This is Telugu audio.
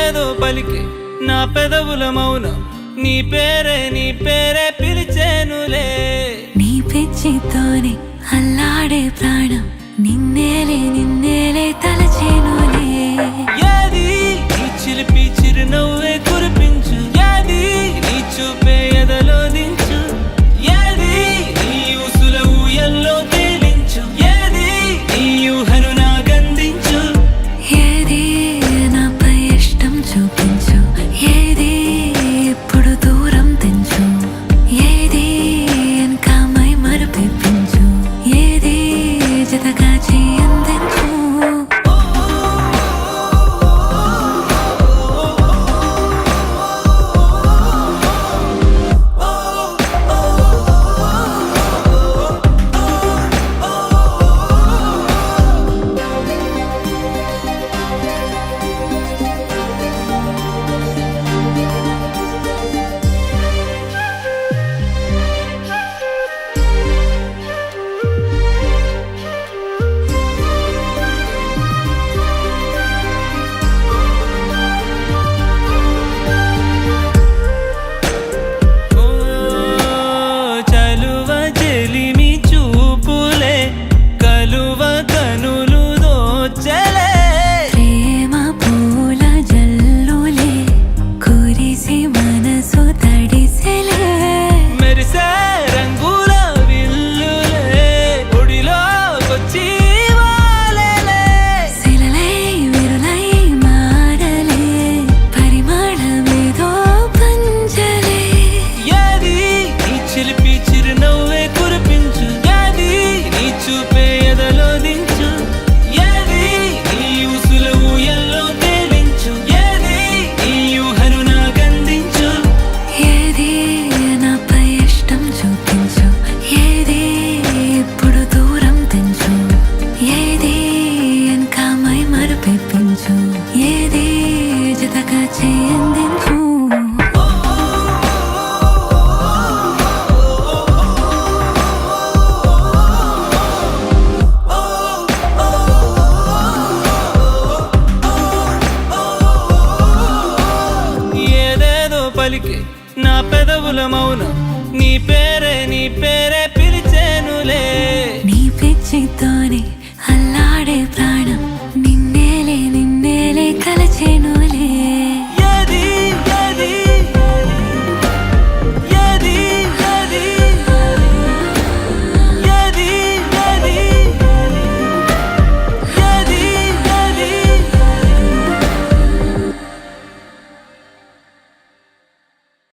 ఏదేదో పలికి నా పెదవుల మౌనం నీ పేరే పిలిచేనులే. నీ పిచ్చితోనే అల్లాడే ప్రాణం నిన్నేలే తలచేనులే. ఏది నీ చిలిపి చిరునవ్వే కురిపించు, ఏది నీ చూపే ఎదలో దించు, ఏది నీ ఊసుల ఊయల్లో తేలించు, ఏది నీ ఊహను నాగందించు. ఏది నాపై ఇష్టం చూపించు, ఏది ఇప్పుడు దూరం తెంచు, ఏది ఇంకా మై మరుపించు, ఏది జతగా చేయందించు. చలువ చెలిమి చూపులే కలువ కనులు దోచలే. ప్రేమ పూల జల్లులే కురిసి మనసు తడిసెలే. మెరిసే రంగుల విల్లులే ఒడిలోకొచ్చి వాలెలే. శిలలై విరులై మారలే పరిమళమేదో పంచలే. ఏది నీ చిలిపి చిరునవ్వే కురిపించు, ఏది నీ చూపే ఎదలో దించు, ఏది నీ ఊసుల ఊయల్లో తేలించు, ఏది నీ ఊహను నాగందించు. ఏది నాపై ఇష్టం చూపించు, ఏది ఇప్పుడు దూరం తెంచు, ఏది ఇంకా మై మరుపించు, ఏది జతగా చేయందించు. ఏదేదో పలికి నా పెదవుల మౌనం నీ